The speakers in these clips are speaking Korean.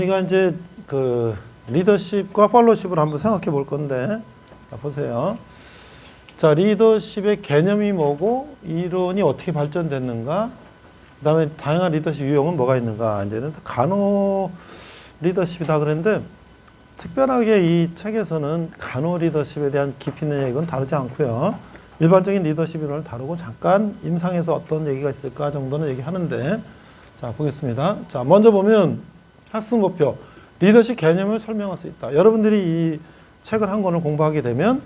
우리가 이제 그 리더십과 팔로우십을 한번 생각해 볼 건데, 자, 보세요. 자, 리더십의 개념이 뭐고, 이론이 어떻게 발전됐는가, 그 다음에 다양한 리더십 유형은 뭐가 있는가, 이제는 간호 리더십이다 그랬는데, 특별하게 이 책에서는 간호 리더십에 대한 깊이 있는 얘기는 다루지 않고요. 일반적인 리더십 이론을 다루고 잠깐 임상에서 어떤 얘기가 있을까 정도는 얘기하는데, 자, 보겠습니다. 자, 먼저 보면 학습 목표, 리더십 개념을 설명할 수 있다. 여러분들이 이 책을 한 권을 공부하게 되면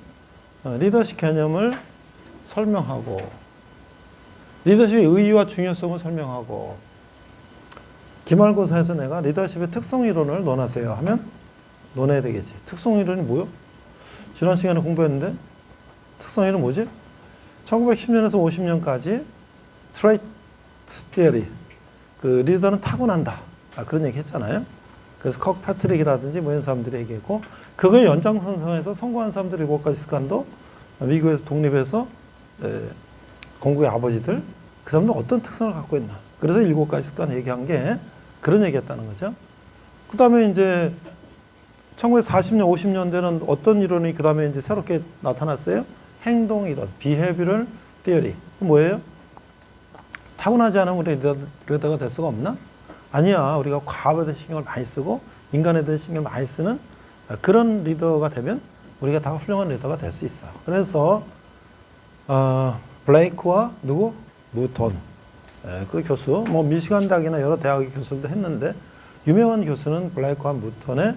리더십 개념을 설명하고, 리더십의 의의와 중요성을 설명하고, 기말고사에서 내가 리더십의 특성 이론을 논하세요 하면 논해야 되겠지. 특성 이론이 뭐요? 지난 시간에 공부했는데 특성 이론은 뭐지? 1910년에서 50년까지 트레이트 티어리, 그 리더는 타고난다, 그런 얘기 했잖아요. 그래서 컥 패트릭이라든지 뭐 이런 사람들이 얘기했고, 그거의 연장선상에서 성공한 사람들 7가지 습관도 미국에서 독립해서 공국의 아버지들, 그 사람들 어떤 특성을 갖고 있나, 그래서 7가지 습관을 얘기한 게 그런 얘기했다는 거죠. 그 다음에 이제 1940년, 50년대는 어떤 이론이 그 다음에 이제 새롭게 나타났어요? 행동 이론, behavioral theory. 뭐예요? 타고나지 않으면 우리 리더가 될 수가 없나? 아니야. 우리가 과학에 대한 신경을 많이 쓰고 인간에 대한 신경을 많이 쓰는 그런 리더가 되면 우리가 다 훌륭한 리더가 될 수 있어. 그래서 블레이크와 누구? 무톤. 그 교수, 뭐 미시간 대학이나 여러 대학의 교수들도 했는데, 유명한 교수는 블레이크와 무톤의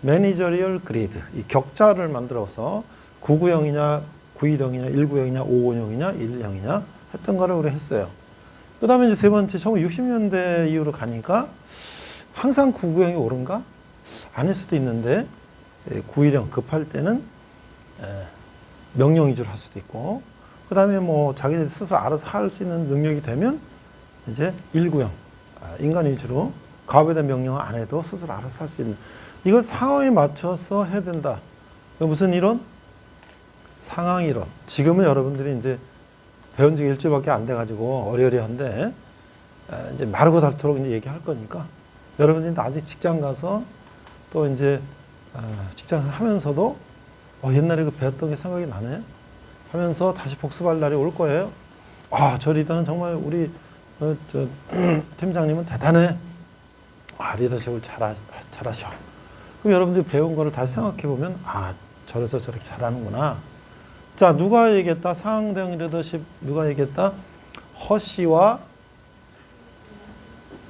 매니저리얼 그리드, 이 격자를 만들어서 9구형이냐 910이냐 1구형이냐 550이냐 1형이냐 했던 거를 우리 했어요. 그 다음에 이제 세 번째, 1960년대 이후로 가니까 항상 9구형이 옳은가? 아닐 수도 있는데, 910 급할 때는 명령 위주로 할 수도 있고, 그 다음에 뭐 자기들이 스스로 알아서 할 수 있는 능력이 되면 이제 1구형, 인간 위주로 과업에 대한 명령을 안 해도 스스로 알아서 할 수 있는, 이걸 상황에 맞춰서 해야 된다. 무슨 이론? 상황 이론. 지금은 여러분들이 이제 배운 지 일주일밖에 안 돼가지고 어리어리한데, 이제 마르고 닳도록 이제 얘기할 거니까, 여러분들이 나중에 직장 가서 또 이제 직장 하면서도 옛날에 그 배웠던 게 생각이 나네 하면서 다시 복습할 날이 올 거예요. 저 리더는 정말 우리 저 팀장님은 대단해. 리더십을 잘하셔. 그럼 여러분들이 배운 거를 다시 생각해 보면, 저래서 저렇게 잘하는구나. 자, 누가 얘기했다? 상황형 리더십 누가 얘기했다? 허쉬와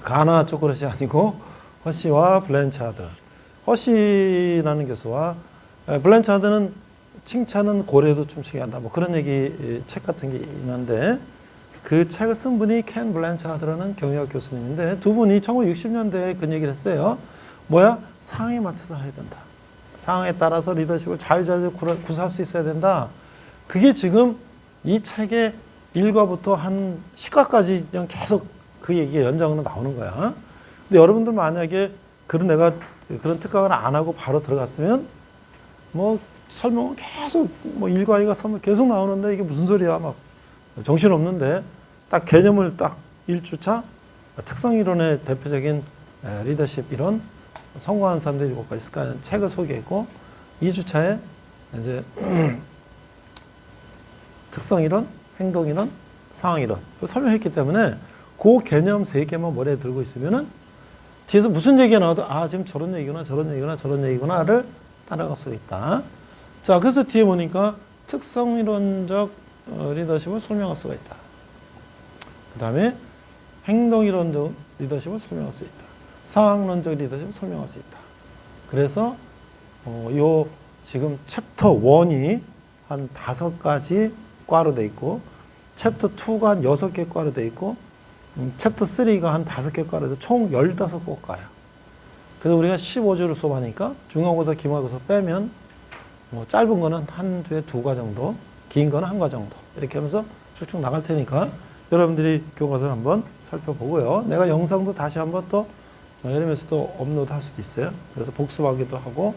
가나 초콜릿이 아니고 허쉬와 블랜차드. 허쉬라는 교수와 블랜차드는 칭찬은 고래도 춤추게 한다, 뭐 그런 얘기 책 같은 게 있는데, 그 책을 쓴 분이 켄 블랜차드라는 경영학 교수님인데, 두 분이 1960년대에 그 얘기를 했어요. 뭐야? 상황에 맞춰서 해야 된다. 상황에 따라서 리더십을 자유자재로 구사할 수 있어야 된다. 그게 지금 이 책의 1과부터 한 10과까지 그냥 계속 그 얘기가 연장으로 나오는 거야. 근데 여러분들 만약에 내가 그런 특강을 안 하고 바로 들어갔으면 뭐 설명은 계속 뭐 1과 2과 설명 계속 나오는데 이게 무슨 소리야, 막 정신없는데, 딱 개념을 딱 1주차 특성 이론의 대표적인 리더십 이론, 성공하는 사람들이 7가지 있을까 책을 소개했고, 2주차에 이제 특성 이론, 행동 이론, 상황 이론 설명했기 때문에 그 개념 3개만 머리에 들고 있으면은 뒤에서 무슨 얘기가 나와도 지금 저런 얘기구나, 저런 얘기구나, 저런 얘기구나를 따라갈 수 있다. 자, 그래서 뒤에 보니까 특성 이론적 리더십을 설명할 수가 있다. 그 다음에 행동 이론적 리더십을 설명할 수 있다. 상황론적 리더십을 설명할 수 있다. 그래서 요 지금 챕터 1이 한 5가지 과로 돼 있고, 챕터 2가 한 6개 과로 돼 있고, 챕터 3가 한 5개 과로 돼서 총 15과야. 그래서 우리가 15주를 수업하니까 중간고사, 기말고사 빼면 뭐 짧은 거는 한 주에 2과 정도, 긴 거는 1과 정도, 이렇게 하면서 쭉쭉 나갈 테니까 여러분들이 교과서를 한번 살펴보고요. 내가 영상도 다시 한번 또 LMS도 업로드 할 수도 있어요. 그래서 복습하기도 하고,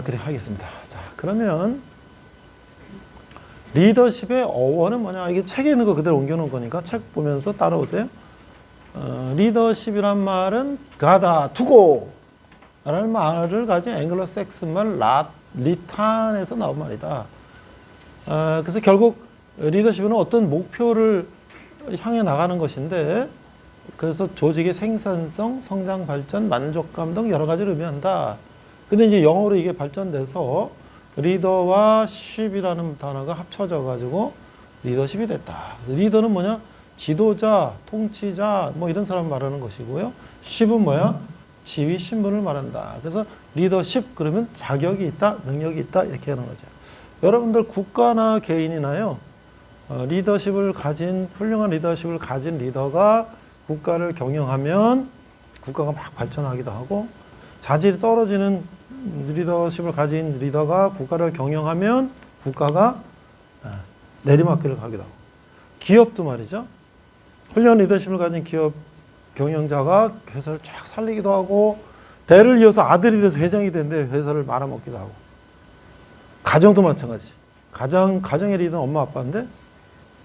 그래 하겠습니다. 자, 그러면 리더십의 어원은 뭐냐? 이게 책에 있는 거 그대로 옮겨놓은 거니까 책 보면서 따라오세요. 리더십이란 말은 가다, 두고, 라는 말을 가진 앵글로색슨 말 리탄에서 나온 말이다. 그래서 결국 리더십은 어떤 목표를 향해 나가는 것인데, 그래서 조직의 생산성, 성장, 발전, 만족감 등 여러 가지를 의미한다. 근데 이제 영어로 이게 발전돼서 리더와 쉽이라는 단어가 합쳐져 가지고 리더십이 됐다. 리더는 뭐냐? 지도자, 통치자, 뭐 이런 사람 말하는 것이고요. 쉽은 뭐야? 지위, 신분을 말한다. 그래서 리더십 그러면 자격이 있다, 능력이 있다 이렇게 하는 거죠. 여러분들 국가나 개인이나요, 훌륭한 리더십을 가진 리더가 국가를 경영하면 국가가 막 발전하기도 하고, 자질이 떨어지는 리더십을 가진 리더가 국가를 경영하면 국가가 내리막길을 가기도 하고, 기업도 말이죠. 훌륭한 리더십을 가진 기업 경영자가 회사를 쫙 살리기도 하고, 대를 이어서 아들이 돼서 회장이 됐는데 회사를 말아먹기도 하고, 가정도 마찬가지. 가정의 리더는 엄마 아빠인데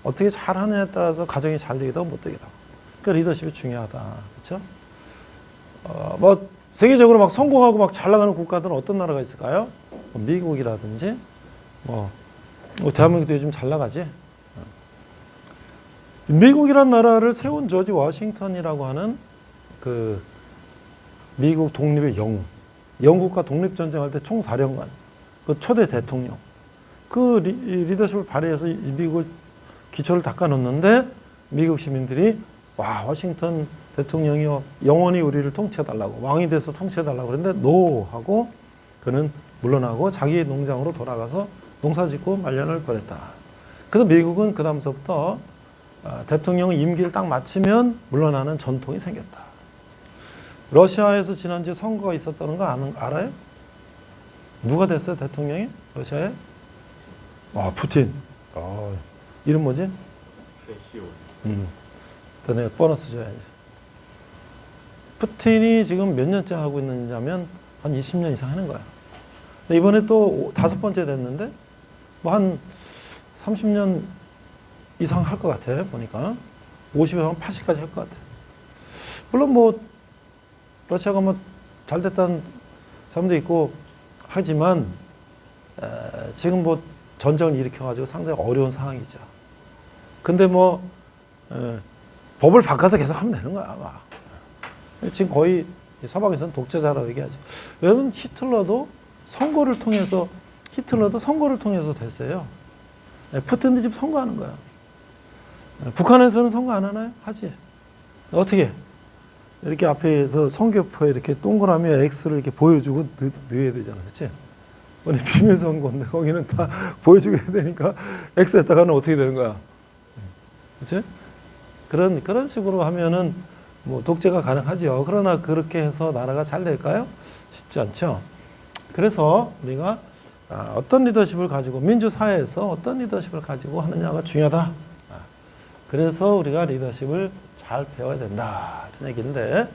어떻게 잘하느냐에 따라서 가정이 잘 되기도 하고 못 되기도 하고. 그러니까 리더십이 중요하다. 그렇죠? 뭐 세계적으로 막 성공하고 막 잘 나가는 국가들은 어떤 나라가 있을까요? 미국이라든지 뭐 대한민국도 요즘 잘 나가지. 미국이란 나라를 세운 조지 워싱턴이라고 하는 그 미국 독립의 영웅, 영국과 독립전쟁할 때 총사령관, 그 초대 대통령, 그 리더십을 발휘해서 미국을 기초를 닦아놓는데, 미국 시민들이 와, 워싱턴 대통령이요, 영원히 우리를 통치해달라고, 왕이 돼서 통치해달라고 그랬는데 노 하고 그는 물러나고 자기 농장으로 돌아가서 농사짓고 말년을 보냈다. 그래서 미국은 그 다음서부터 대통령은 임기를 딱 마치면 물러나는 전통이 생겼다. 러시아에서 지난주에 선거가 있었다는 거 알아요? 누가 됐어요, 대통령이? 러시아에? 푸틴. 이름 뭐지? 더 내가 보너스 줘야지. 푸틴이 지금 몇 년째 하고 있느냐면 한 20년 이상 하는 거야. 이번에 또 5번째 됐는데 뭐 한 30년 이상 할 것 같아, 보니까. 50에서 한 80까지 할 것 같아. 물론 뭐 러시아가 뭐 잘 됐다는 사람도 있고 하지만 지금 뭐 전쟁을 일으켜가지고 상당히 어려운 상황이죠. 근데 뭐 법을 바꿔서 계속 하면 되는 거야, 아마. 지금 거의 서방에서는 독재자라고 얘기하죠. 여러분, 히틀러도 선거를 통해서 됐어요. 푸틴도 지금 선거하는 거야. 북한에서는 선거 안 하나요? 하지. 어떻게? 이렇게 앞에서 선거표에 이렇게 동그라미 X를 이렇게 보여주고 넣어야 되잖아. 그치? 우리 비밀 선거인데 거기는 다 보여주게 되니까 X에다가는 어떻게 되는 거야? 그치? 그런 식으로 하면은 뭐 독재가 가능하죠. 그러나 그렇게 해서 나라가 잘 될까요? 쉽지 않죠. 그래서 우리가 어떤 리더십을 가지고, 민주사회에서 어떤 리더십을 가지고 하느냐가 중요하다. 그래서 우리가 리더십을 잘 배워야 된다. 이런 얘기인데,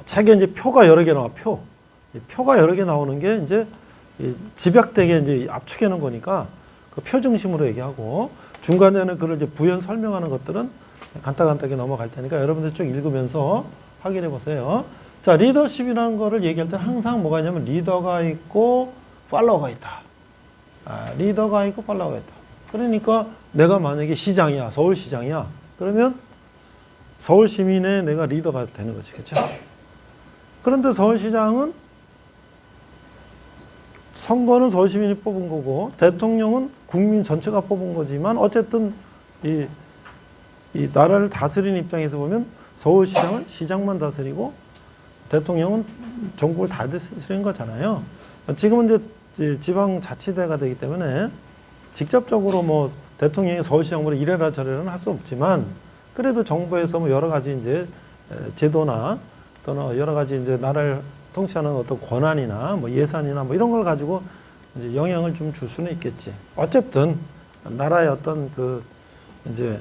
책에 이제 표가 여러 개 나와, 표가 여러 개 나오는 게 이제 집약되게 이제 압축해 놓은 거니까 그 표 중심으로 얘기하고, 중간에는 그걸 이제 부연 설명하는 것들은 간단하게 넘어갈 테니까 여러분들 쭉 읽으면서 확인해 보세요. 자, 리더십이라는 거를 얘기할 때 항상 뭐가 있냐면 리더가 있고 팔로워가 있다. 리더가 있고 팔로워가 있다. 그러니까 내가 만약에 시장이야, 서울시장이야. 그러면 서울 시민의 내가 리더가 되는 거지. 그렇죠? 그런데 서울시장은 선거는 서울 시민이 뽑은 거고 대통령은 국민 전체가 뽑은 거지만 어쨌든 이 나라를 다스리는 입장에서 보면 서울시장은 시장만 다스리고 대통령은 전국을 다 다스리는 거잖아요. 지금은 이제 지방자치대가 되기 때문에 직접적으로 뭐 대통령이 서울시장으로 이래라 저래라는 할 수 없지만 그래도 정부에서 뭐 여러 가지 이제 제도나 또는 여러 가지 이제 나라를 통치하는 어떤 권한이나 뭐 예산이나 뭐 이런 걸 가지고 이제 영향을 좀 줄 수는 있겠지. 어쨌든 나라의 어떤 그 이제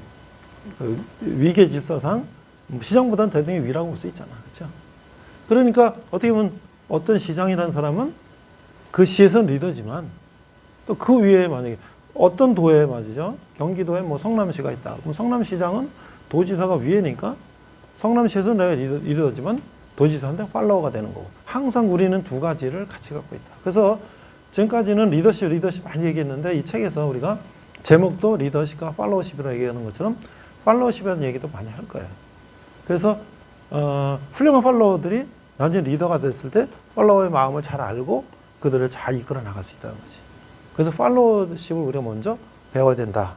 그 위계 질서상 시장보다는 대통령이 위라고 볼 수 있잖아. 그렇죠? 그러니까 어떻게 보면 어떤 시장이라는 사람은 그 시에서는 리더지만 또 그 위에 만약에 어떤 도에 말이죠. 경기도에 뭐 성남시가 있다. 그럼 성남시장은 도지사가 위에니까 성남시에서는 내가 리더지만 도지사인데 팔로워가 되는 거고. 항상 우리는 두 가지를 같이 갖고 있다. 그래서 지금까지는 리더십 많이 얘기했는데 이 책에서 우리가 제목도 리더십과 팔로워십이라고 얘기하는 것처럼 팔로워십이라는 얘기도 많이 할 거예요. 그래서 훌륭한 팔로워들이 나중에 리더가 됐을 때 팔로워의 마음을 잘 알고 그들을 잘 이끌어 나갈 수 있다는 거지. 그래서 팔로워십을 우리가 먼저 배워야 된다.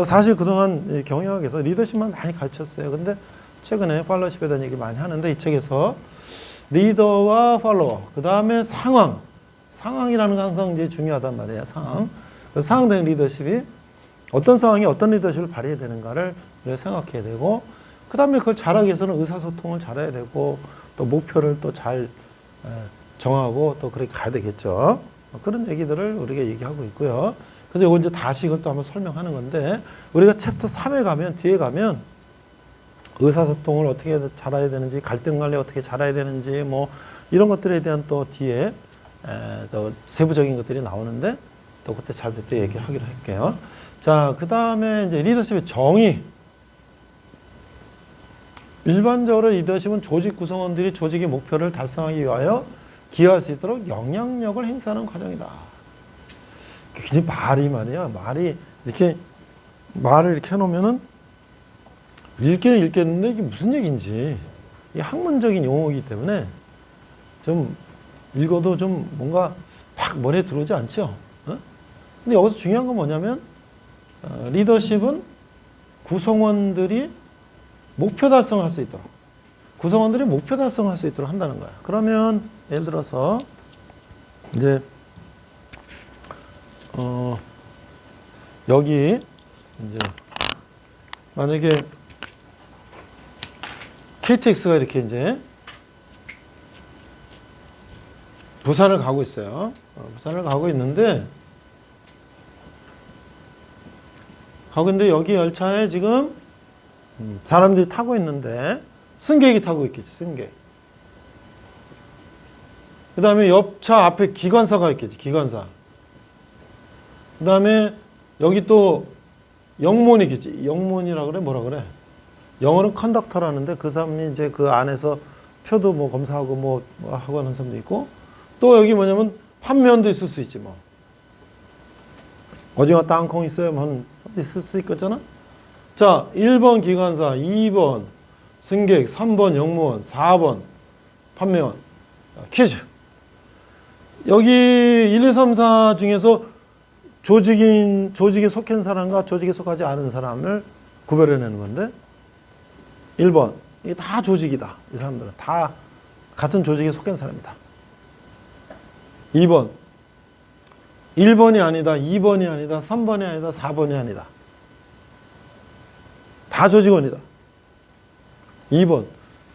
사실 그동안 경영학에서 리더십만 많이 가르쳤어요. 근데 최근에 팔로워십에 대한 얘기 많이 하는데 이 책에서 리더와 팔로워, 그 다음에 상황이라는 게 항상 이제 중요하단 말이에요. 상황된 리더십이 어떤 상황이 어떤 리더십을 발휘해야 되는가를 생각해야 되고, 그 다음에 그걸 잘하기 위해서는 의사소통을 잘해야 되고, 또 목표를 또 잘 정하고 또 그렇게 가야 되겠죠. 그런 얘기들을 우리가 얘기하고 있고요. 그래서 이거 이제 다시 이것도 한번 설명하는 건데, 우리가 챕터 3에 가면, 뒤에 가면 의사소통을 어떻게 잘해야 되는지, 갈등 관리 어떻게 잘해야 되는지, 뭐 이런 것들에 대한 또 뒤에 또 세부적인 것들이 나오는데, 또 그때 자세히 또 얘기하기로 할게요. 자, 그 다음에 이제 리더십의 정의. 일반적으로 리더십은 조직 구성원들이 조직의 목표를 달성하기 위하여 기여할 수 있도록 영향력을 행사하는 과정이다. 굉장히 말이 이렇게 말을 이렇게 해놓으면은 읽기는 읽겠는데 이게 무슨 얘기인지, 이게 학문적인 용어이기 때문에 좀 읽어도 좀 뭔가 팍 머리에 들어오지 않죠. 근데 여기서 중요한 건 뭐냐면 리더십은 구성원들이 목표 달성을 할 수 있도록, 구성원들이 목표 달성을 할 수 있도록 한다는 거야. 그러면 예를 들어서 이제 여기 이제 만약에 KTX가 이렇게 이제 부산을 가고 있어요. 부산을 가고 있는데 여기 열차에 지금 사람들이 타고 있는데 승객이 타고 있겠지, 승객. 그 다음에 옆차 앞에 기관사가 있겠지, 기관사. 그 다음에 여기 또 영문이 있겠지. 영문이라고 그래? 뭐라 그래? 영어는 컨덕터라는데 그 사람이 이제 그 안에서 표도 뭐 검사하고 뭐 하고 하는 사람도 있고, 또 여기 뭐냐면 판매원도 있을 수 있지 뭐. 오징어 땅콩 있어야만 있을 수 있겠잖아. 자, 1번 기관사, 2번 승객, 3번 영무원, 4번 판매원. 퀴즈. 여기 1, 2, 3, 4 중에서 조직에 속한 사람과 조직에 속하지 않은 사람을 구별해내는 건데, 1번, 이게 다 조직이다. 이 사람들은 다 같은 조직에 속한 사람이다. 2번, 1번이 아니다, 2번이 아니다, 3번이 아니다, 4번이 아니다. 다 조직원이다. 2번,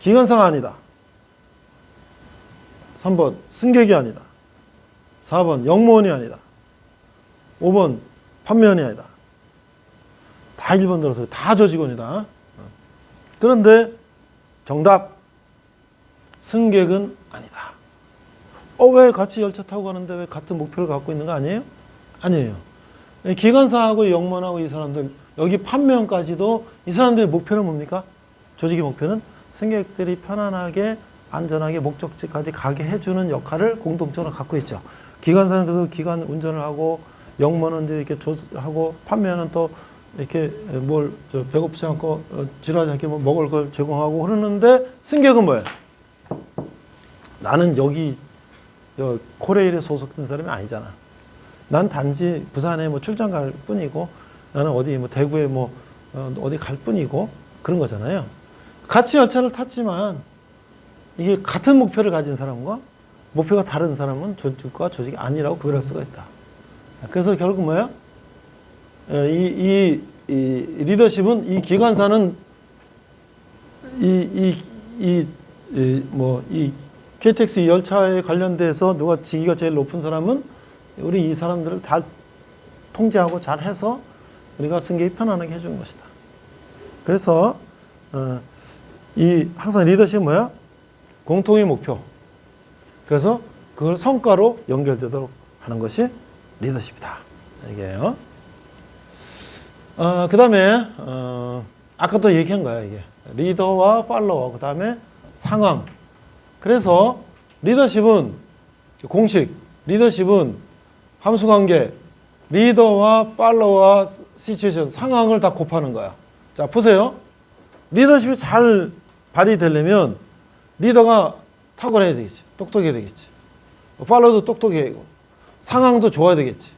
기관사가 아니다. 3번, 승객이 아니다. 4번, 영무원이 아니다. 5번, 판매원이 아니다. 다 1번 들어서 다 조직원이다. 그런데 정답, 승객은 아니다. 왜 같이 열차 타고 가는데 왜 같은 목표를 갖고 있는 거 아니에요? 아니에요. 기관사하고 영무원하고 이 사람들, 여기 판매원까지도 이 사람들의 목표는 뭡니까? 조직의 목표는 승객들이 편안하게 안전하게 목적지까지 가게 해주는 역할을 공동적으로 갖고 있죠. 기관사는 그래서 기관 운전을 하고, 영무원은 이렇게 조하고, 판매원은 또 이렇게 뭘 배고프지 않고 지루하지 않게 뭐 먹을 걸 제공하고 그러는데, 승객은 뭐예요? 나는 여기 코레일에 소속된 사람이 아니잖아. 난 단지 부산에 뭐 출장 갈 뿐이고, 나는 어디 뭐 대구에 뭐 어디 갈 뿐이고 그런 거잖아요. 같이 열차를 탔지만 이게 같은 목표를 가진 사람과 목표가 다른 사람은 조직과 조직이 아니라고 구별할 수가 있다. 그래서 결국 뭐야? 이 리더십은, 이 기관사는 이 KTX 열차에 관련돼서 누가 직위가 제일 높은 사람은 우리 이 사람들을 다 통제하고 잘 해서 우리가 승객이 편안하게 해주는 것이다. 그래서 항상 리더십은 뭐야? 공통의 목표. 그래서 그걸 성과로 연결되도록 하는 것이 리더십이다. 이게요. 그 다음에 아까 또 얘기한 거야, 이게. 리더와 팔로워, 그 다음에 상황. 그래서 리더십은 공식, 리더십은 함수관계, 리더와 팔로워와 시츄에이션, 상황을 다 곱하는 거야. 자, 보세요. 리더십이 잘 발휘되려면 리더가 탁월해야 되겠지. 똑똑해야 되겠지. 팔로워도 똑똑해야 되고 상황도 좋아야 되겠지.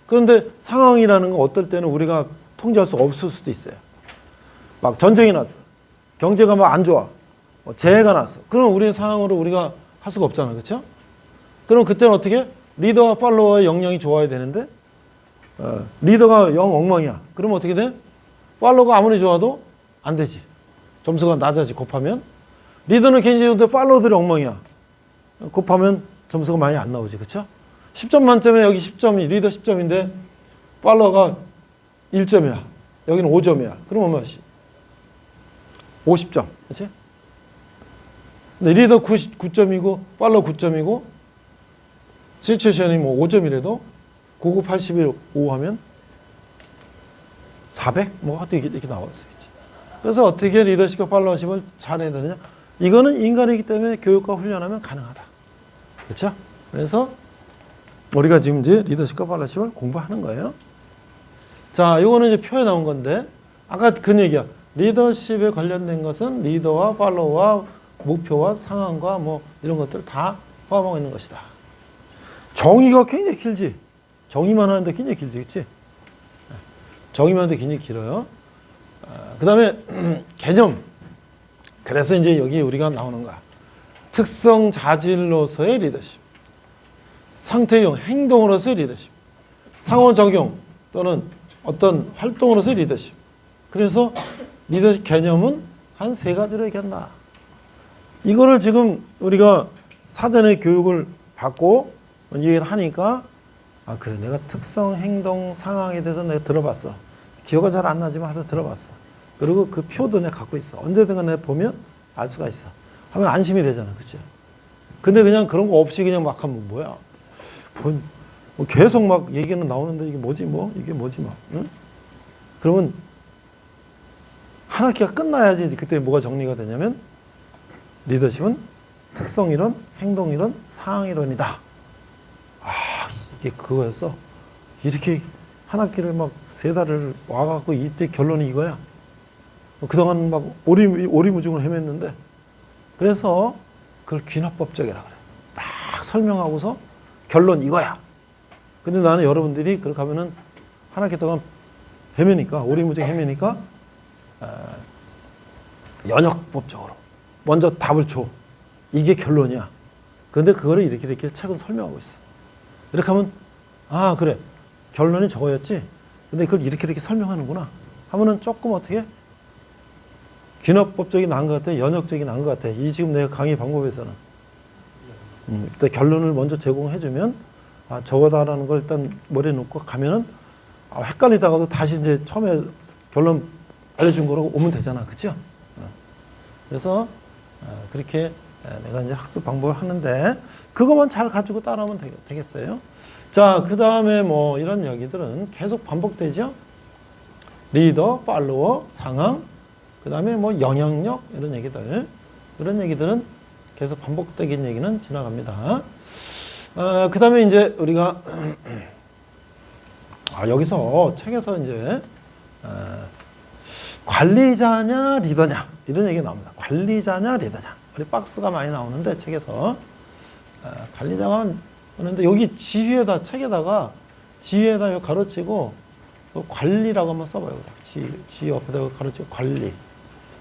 그런데 상황이라는 건 어떨 때는 우리가 통제할 수 없을 수도 있어요. 막 전쟁이 났어. 경제가 막 안 좋아. 재해가 났어. 그럼 우리의 상황으로 우리가 할 수가 없잖아. 그렇죠? 그럼 그때는 어떻게? 리더와 팔로워의 역량이 좋아야 되는데 리더가 영 엉망이야. 그러면 어떻게 돼? 팔로워가 아무리 좋아도 안 되지. 점수가 낮아지 곱하면. 리더는 굉장히 좋은데 팔로워들이 엉망이야. 곱하면 점수가 많이 안 나오지. 그렇죠? 10점 만점에 여기 10점이 리더 10점인데 팔로워가 1점이야. 여기는 5점이야. 그럼 얼마씩? 50점. 그렇지? 근데 리더 9점이고 팔로워 9점이고 시츄에이션이 뭐 5점이라도 99, 81, 5 하면 400? 뭐 하여튼 이렇게 나올 수 있지. 그래서 어떻게 리더십과 팔로워십을 잘해야 되느냐? 이거는 인간이기 때문에 교육과 훈련하면 가능하다. 그렇죠? 그래서 우리가 지금 이제 리더십과 팔로워십을 공부하는 거예요. 자, 이거는 이제 표에 나온 건데 아까 그 얘기야. 리더십에 관련된 것은 리더와 팔로워와 목표와 상황과 뭐 이런 것들을 다 포함하고 있는 것이다. 정의가 굉장히 길지. 정의만 하는데 굉장히 길지, 그렇지? 정의만 하는데 굉장히 길어요. 그 다음에 개념. 그래서 이제 여기 우리가 나오는 거야. 특성 자질로서의 리더십, 상태형 행동으로서의 리더십, 상호작용 또는 어떤 활동으로서의 리더십. 그래서 리더십 개념은 한 3가지로 얘기한다. 이거를 지금 우리가 사전에 교육을 받고 얘기를 하니까 아 그래 내가 특성, 행동, 상황에 대해서 내가 들어봤어. 기억은 잘 안 나지만 하여튼 들어봤어. 그리고 그 표도 내가 갖고 있어. 언제든가 내가 보면 알 수가 있어. 하면 안심이 되잖아. 그치? 근데 그냥 그런 거 없이 그냥 막 하면 뭐야. 뭐 계속 막 얘기는 나오는데 이게 뭐지 뭐? 이게 뭐지 막. 응? 그러면 한 학기가 끝나야지 그때 뭐가 정리가 되냐면 리더십은 특성이론, 행동이론, 상황이론이다. 아 이게 그거였어. 이렇게 한 학기를 막 3달을 와갖고 이때 결론이 이거야. 그동안 막 오리무중을 헤맸는데 그래서 그걸 귀납법적이라 그래. 막 설명하고서 결론 이거야. 근데 나는 여러분들이 그렇게 하면은 한 학기 동안 헤매니까 오리무중 헤매니까 연역법적으로 먼저 답을 줘. 이게 결론이야. 그런데 그거를 이렇게 책은 설명하고 있어. 이렇게 하면 아 그래 결론이 저거였지. 근데 그걸 이렇게 설명하는구나. 하면은 조금 어떻게 귀납법적이 나은 것 같아, 연역적이 나은 것 같아. 이 지금 내가 강의 방법에서는 일단 결론을 먼저 제공해주면 아 저거다라는 걸 일단 머리에 놓고 가면은 아, 헷갈리다가도 다시 이제 처음에 결론 알려준 거로 오면 되잖아, 그렇죠? 그래서 그렇게 내가 이제 학습 방법을 하는데 그것만 잘 가지고 따라하면 되겠어요. 자, 그 다음에 뭐 이런 얘기들은 계속 반복되죠. 리더, 팔로워, 상황, 그 다음에 뭐 영향력 이런 얘기들, 그런 얘기들은 계속 반복적인 얘기는 지나갑니다. 그 다음에 이제 우리가 여기서 책에서 이제 관리자냐 리더냐 이런 얘기가 나옵니다. 관리자냐 리더냐. 우리 박스가 많이 나오는데 책에서 관리자가 그런데 여기 지휘에다 책에다가 지휘에다 가로치고 관리라고 한번 써봐요. 지휘 옆에다가 가로치고 관리.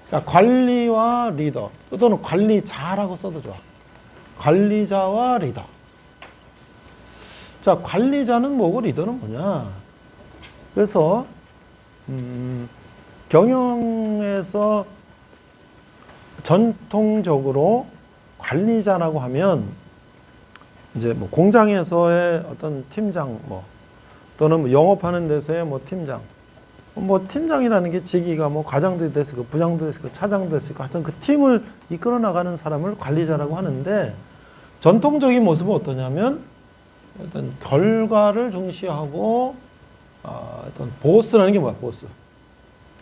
그러니까 관리와 리더 또는 관리자라고 써도 좋아. 관리자와 리더. 자, 관리자는 뭐고 리더는 뭐냐? 그래서 경영에서 전통적으로 관리자라고 하면 이제 뭐 공장에서의 어떤 팀장 뭐 또는 뭐 영업하는 데서의 뭐 팀장 뭐 팀장이라는 게 직위가 뭐 과장도 될 수 있고 부장도 될 수 있고 차장도 될 수 있고 하여튼 그 팀을 이끌어 나가는 사람을 관리자라고 하는데 전통적인 모습은 어떠냐면 어떤 결과를 중시하고 어떤 보스라는 게 뭐야 보스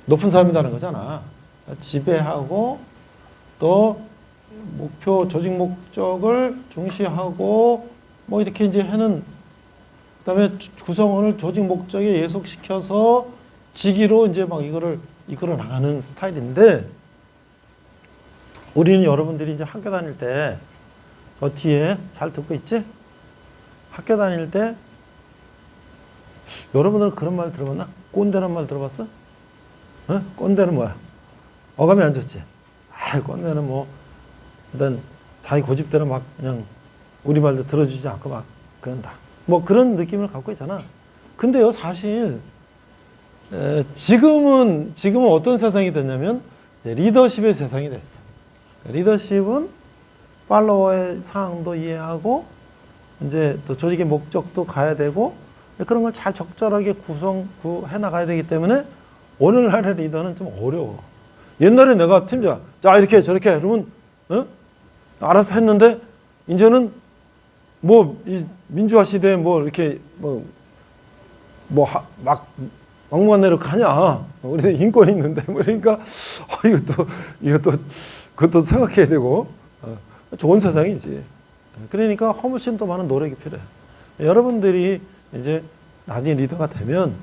높은 사람이라는 거잖아. 지배하고 또 목표, 조직 목적을 중시하고 뭐 이렇게 이제 하는, 그다음에 구성원을 조직 목적에 예속시켜서 직위로 이제 막 이거를 이끌어 나가는 스타일인데, 우리는 여러분들이 이제 학교 다닐 때 뒤에 잘 듣고 있지? 학교 다닐 때 여러분들은 그런 말 들어봤나? 꼰대란 말 들어봤어? 어? 꼰대는 뭐야? 어감이 안 좋지? 꼰대는 뭐 일단 자기 고집대로 막 그냥 우리 말도 들어주지 않고 막 그런다. 뭐 그런 느낌을 갖고 있잖아. 근데요, 사실 지금은 어떤 세상이 됐냐면 리더십의 세상이 됐어. 리더십은 팔로워의 상황도 이해하고 이제 또 조직의 목적도 가야 되고 그런 걸 잘 적절하게 구해 나가야 되기 때문에 오늘날의 리더는 좀 어려워. 옛날에 내가 팀장, 자 이렇게 저렇게 그러면 알아서 했는데 이제는 뭐 이 민주화 시대에 뭐 이렇게 막 막무가내로 가냐? 우리도 인권이 있는데 뭐 그러니까 그것도 생각해야 되고 좋은 세상이지. 그러니까 훨씬 더 많은 노력이 필요해. 여러분들이 이제 나중에 리더가 되면,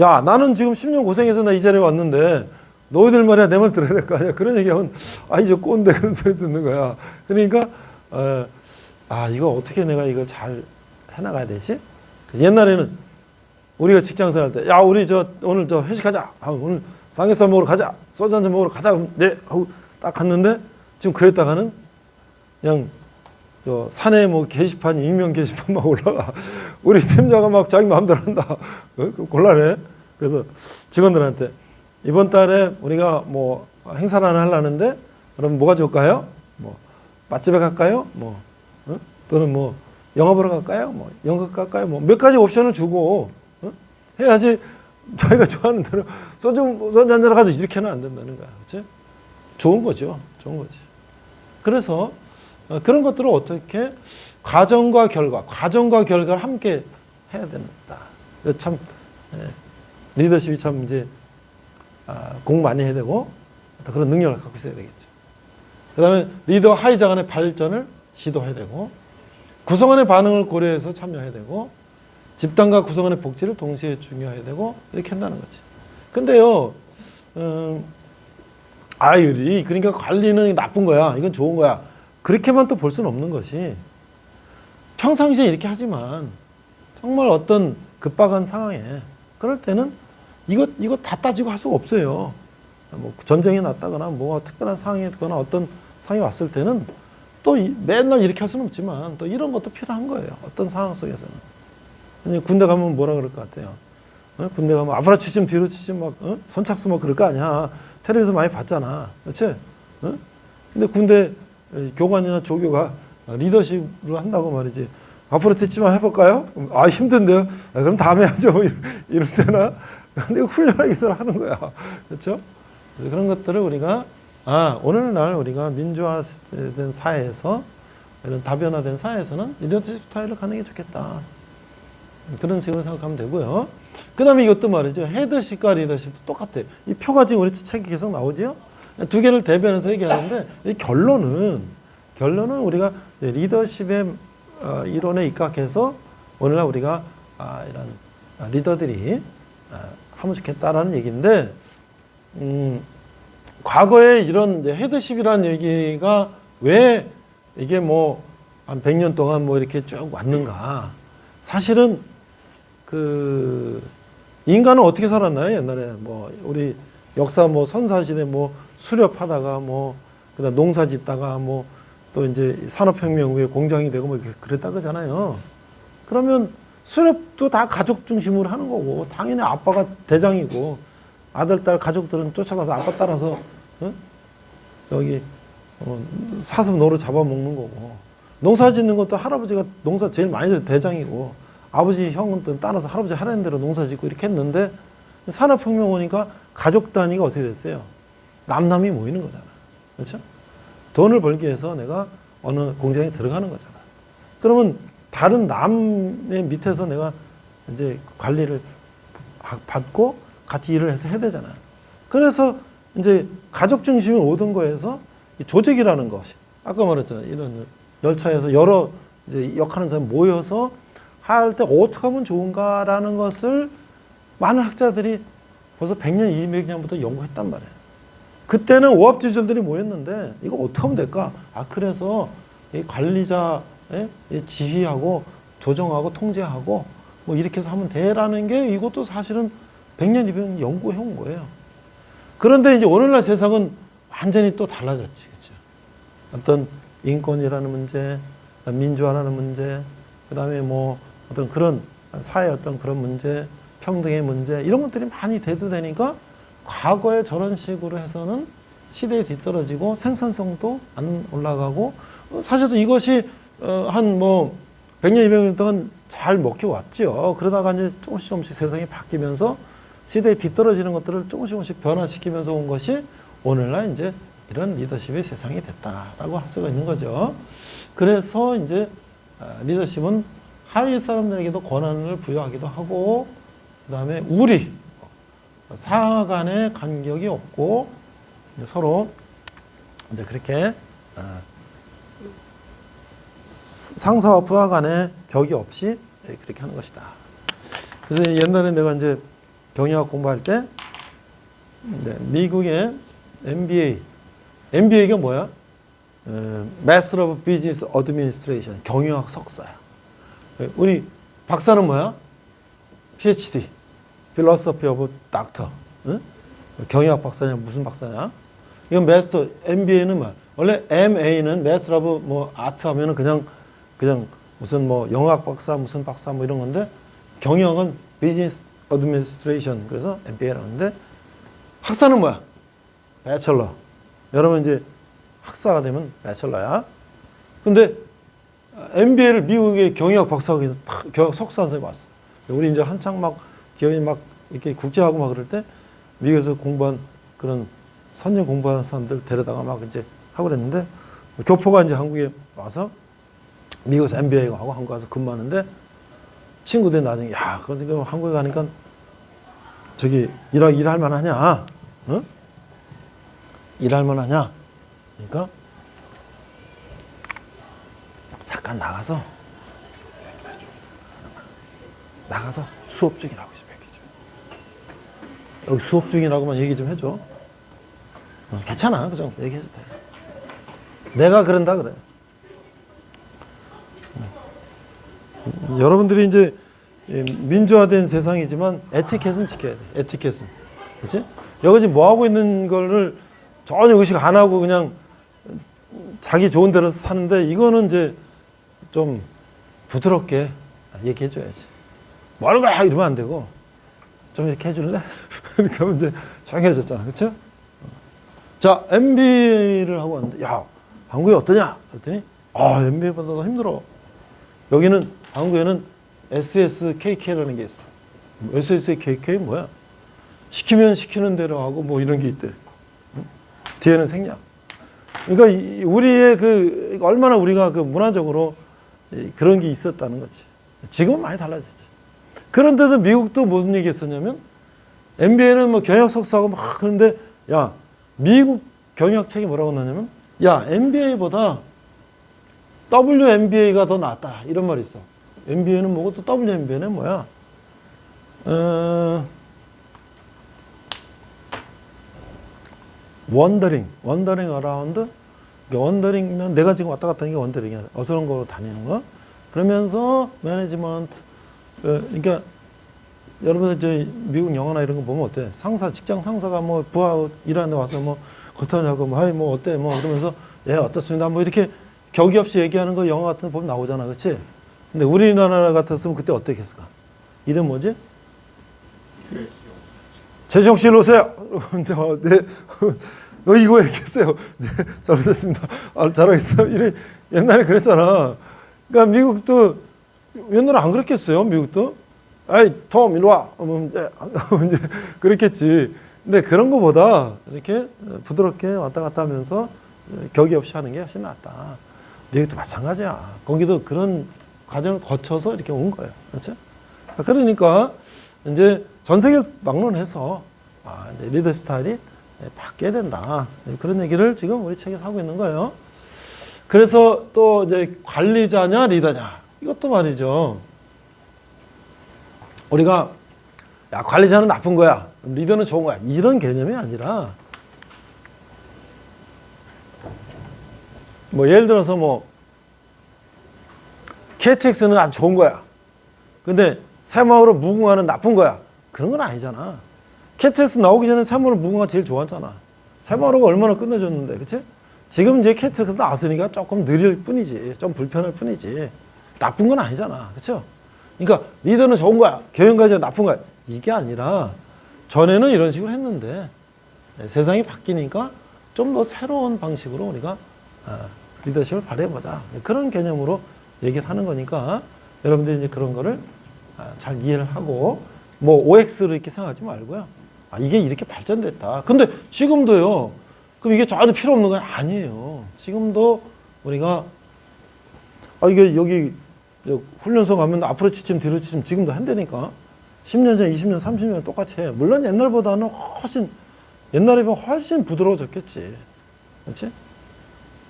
야 나는 지금 10년 고생해서 나 이 자리에 왔는데 너희들 말이야 내 말 들어야 될 거 아니야. 그런 얘기하면 저 꼰대 그런 소리 듣는 거야. 그러니까 이거 어떻게 내가 이걸 잘 해나가야 되지? 옛날에는 우리가 직장생활 때, 야 우리 오늘 회식하자. 오늘 삼겹살 먹으러 가자. 소주 한잔 먹으러 가자. 네 하고 딱 갔는데 지금 그랬다가는 그냥 산에 뭐 게시판, 익명 게시판 막 올라가. 우리 팀장가 막 자기 마음대로 한다. 곤란해. 그래서 직원들한테 이번 달에 우리가 뭐 행사를 하나 하려는데 그럼 뭐가 좋을까요? 뭐 맛집에 갈까요? 또는 뭐 영화 보러 갈까요? 뭐 연극 갈까요? 뭐 몇 가지 옵션을 주고 해야지. 자기가 좋아하는 대로 소주 한잔 가지고 이렇게는 안 된다는 거야. 그렇지? 좋은 거죠. 좋은 거지. 그래서 그런 것들을 어떻게 과정과 결과를 함께 해야 된다. 참 리더십이 참 이제 공부 많이 해야 되고 그런 능력을 갖고 있어야 되겠죠. 그다음에 리더 하이자 간의 발전을 시도해야 되고 구성원의 반응을 고려해서 참여해야 되고 집단과 구성원의 복지를 동시에 중요해야 되고 이렇게 한다는 거지. 근데요, 그러니까 관리는 나쁜 거야. 이건 좋은 거야. 그렇게만 또 볼 수는 없는 것이, 평상시에 이렇게 하지만 정말 어떤 급박한 상황에 그럴 때는 이거 다 따지고 할 수가 없어요. 뭐 전쟁이 났다거나 뭐 특별한 상황이 있거나 어떤 상황이 왔을 때는 또 맨날 이렇게 할 수는 없지만 또 이런 것도 필요한 거예요. 어떤 상황 속에서는. 군대 가면 뭐라 그럴 것 같아요? 군대 가면 앞으로 치심 뒤로 치심 막 선착순 막 그럴 거 아니야. 텔레비전 많이 봤잖아. 그렇지? 근데 군대 교관이나 조교가 리더십을 한다고 말이지. 앞으로 듣지만 해볼까요? 힘든데요? 그럼 다음에 하죠. 이럴 때나. 근데 훈련하기 위해서 하는 거야. 그렇죠? 그런 것들을 우리가, 오늘날 우리가 민주화된 사회에서, 이런 다변화된 사회에서는 리더십 스타일을 가는 게 좋겠다. 그런 식으로 생각하면 되고요. 그 다음에 이것도 말이죠. 헤드십과 리더십도 똑같아요. 이 표가 지금 우리 책에 계속 나오죠? 두 개를 대변해서 얘기하는데, 이 결론은 우리가 이제 리더십의 이론에 입각해서 오늘날 우리가 이런 리더들이 하면 좋겠다라는 얘기인데, 과거에 이런 이제 헤드십이라는 얘기가 왜 이게 뭐 한 100년 동안 뭐 이렇게 쭉 왔는가? 사실은 인간은 어떻게 살았나요? 옛날에 뭐 우리 역사 뭐 선사시대 뭐 수렵하다가 뭐 그다음 농사 짓다가 뭐 또 이제 산업혁명 후에 공장이 되고 뭐 그랬다 그러잖아요. 그러면 수렵도 다 가족 중심으로 하는 거고 당연히 아빠가 대장이고 아들, 딸 가족들은 쫓아가서 아빠 따라서 사슴 노루 잡아먹는 거고 농사 짓는 것도 할아버지가 농사 제일 많이 져도 대장이고 아버지 형은 또 따라서 할아버지 하라는 대로 농사 짓고 이렇게 했는데 산업혁명 오니까 가족 단위가 어떻게 됐어요? 남남이 모이는 거잖아. 그렇죠? 돈을 벌기 위해서 내가 어느 공장에 들어가는 거잖아. 그러면 다른 남의 밑에서 내가 이제 관리를 받고 같이 일을 해서 해야 되잖아. 그래서 이제 가족 중심의 모든 거에서 이 조직이라는 것이 아까 말했잖아요. 이런 열차에서 여러 이제 역하는 사람이 모여서 할 때 어떻게 하면 좋은가라는 것을 많은 학자들이 벌써 100년, 200년부터 연구했단 말이에요. 그때는 오합지졸들이 모였는데 이거 어떻게 하면 될까? 그래서 이 관리자의 지휘하고 조정하고 통제하고 뭐 이렇게 해서 하면 돼라는 게 이것도 사실은 100년, 200년 연구해 온 거예요. 그런데 이제 오늘날 세상은 완전히 또 달라졌지. 그렇죠? 어떤 인권이라는 문제, 민주화라는 문제, 그 다음에 뭐 어떤 그런 사회 어떤 그런 문제, 평등의 문제, 이런 것들이 많이 대두되니까 과거에 저런 식으로 해서는 시대에 뒤떨어지고 생산성도 안 올라가고 사실은 이것이 한 뭐 100년, 200년 동안 잘 먹혀왔죠. 그러다가 이제 조금씩 세상이 바뀌면서 시대에 뒤떨어지는 것들을 조금씩 변화시키면서 온 것이 오늘날 이제 이런 리더십의 세상이 됐다라고 할 수가 있는 거죠. 그래서 이제 리더십은 하위 사람들에게도 권한을 부여하기도 하고, 그 다음에 우리 상하 간의 간격이 없고 서로 이제 그렇게 상사와 부하 간의 벽이 없이 그렇게 하는 것이다. 그래서 옛날에 내가 이제 경영학 공부할 때 미국의 MBA가 뭐야? Master of Business Administration, 경영학 석사야. 우리 박사는 뭐야? PhD, Philosophy of Doctor. 응? 경영학 박사냐 무슨 박사냐? 이건 마스터, MBA는 뭐야? 원래 MA는 Master of 뭐 아트 하면은 그냥 무슨 뭐 영화학 박사 무슨 박사 뭐 이런 건데 경영은 Business Administration, 그래서 MBA라고 하는데 학사는 뭐야? Bachelor. 여러분 이제 학사가 되면 Bachelor야. 근데 MBA를 미국의 경영학 박사가 해서 경영학 석사 선생님이 왔어. 우리 이제 한창 막 기업이 막 이렇게 국제하고 막 그럴 때 미국에서 공부한 그런 선전 공부하는 사람들 데려다가 막 이제 하고 그랬는데 교포가 이제 한국에 와서 미국에서 MBA 하고 한국 가서 근무하는데 친구들이 나중에 야, 그거 지금 한국에 가니까 저기 일할 만하냐? 어? 일할 만하냐? 그러니까 잠깐 나가서 수업 중이라고 얘기 좀. 여기 수업 중이라고만 얘기 좀 해줘. 괜찮아, 그죠? 얘기해도 돼. 내가 그런다 그래. 여러분들이 이제 민주화된 세상이지만 에티켓은 지켜야 돼. 에티켓은, 그렇지? 여기 지금 뭐 하고 있는 거를 전혀 의식 안 하고 그냥 자기 좋은 대로 사는데 이거는 이제 좀 부드럽게 얘기해줘야지. 뭘 가! 이러면 안 되고 좀 이렇게 해줄래? 그러니까 이제 조용해졌잖아, 그렇죠? 자, MBA를 하고 왔는데 야, 한국이 어떠냐? 그랬더니 MBA보다 더 힘들어. 여기는 한국에는 SSKK라는 게 있어. SSKK 뭐야? 시키면 시키는 대로 하고 뭐 이런 게 있대. 뒤에는 생략. 그러니까 우리의 얼마나 우리가 문화적으로 그런 게 있었다는 거지. 지금은 많이 달라졌지. 그런데도 미국도 무슨 얘기 했었냐면 MBA는 뭐 경영 석사하고 막 그런데 야, 미국 경영학책이 뭐라고 나냐면 야, MBA보다 WMBA가 더 낫다. 이런 말이 있어. MBA는 뭐고 또 WMBA는 뭐야? 원더링 어라운드. 원더링은 내가 지금 왔다 갔다 하는 게 원더링이야. 어서런 거로 다니는 거. 그러면서 매니지먼트. 그러니까 여러분들 저 미국 영화나 이런 거 보면 어때? 직장 상사가 뭐 부하 일하는데 와서 뭐 어떠냐고 뭐 어때 뭐 그러면서 예 어떻습니다 뭐 이렇게 격이 없이 얘기하는 거 영화 같은 거 보면 나오잖아, 그렇지? 근데 우리나라 같았으면 그때 어떻게 했을까? 이름 뭐지? 재정 씨 오세요. 네. 이거 이렇게 했어요. 네, 잘못했습니다. 잘하겠어요. 이래 옛날에 그랬잖아. 그러니까 미국도 옛날에 안 그랬겠어요. 미국도. 아이 톰 이리 와. 이제 그랬겠지. 근데 그런 거보다 이렇게 부드럽게 왔다 갔다 하면서 격이 없이 하는 게 훨씬 낫다. 미국도 마찬가지야. 거기도 그런 과정을 거쳐서 이렇게 온 거예요. 그렇죠? 자, 그러니까 이제 전 세계를 막론해서 이제 리더 스타일이 바뀌어야 된다. 그런 얘기를 지금 우리 책에서 하고 있는 거예요. 그래서 또 이제 관리자냐 리더냐 이것도 말이죠. 우리가 야 관리자는 나쁜 거야, 리더는 좋은 거야 이런 개념이 아니라 뭐 예를 들어서 뭐 KTX는 아주 좋은 거야. 근데 새마을호 무궁화는 나쁜 거야. 그런 건 아니잖아. KTX 나오기 전에 새마을호 무궁화 제일 좋았잖아. 새마을호가 얼마나 끝내줬는데, 그치? 지금 이제 KTX 나왔으니까 조금 느릴 뿐이지, 좀 불편할 뿐이지. 나쁜 건 아니잖아, 그렇죠? 그러니까 리더는 좋은 거야, 경영관리자 나쁜 거야. 이게 아니라 전에는 이런 식으로 했는데 세상이 바뀌니까 좀 더 새로운 방식으로 우리가 리더십을 발휘해보자. 그런 개념으로 얘기를 하는 거니까 여러분들이 이제 그런 거를 잘 이해를 하고 뭐 OX를 이렇게 생각하지 말고요. 이게 이렇게 발전됐다. 근데 지금도요. 그럼 이게 전혀 필요 없는 건 아니에요. 지금도 우리가 이게 여기 훈련소 가면 앞으로 지침 뒤로 지침 지금도 한다니까. 10년 전, 20년, 30년 똑같이 해. 물론 옛날보다는 훨씬 옛날에 비하면 훨씬 부드러워졌겠지. 그렇지?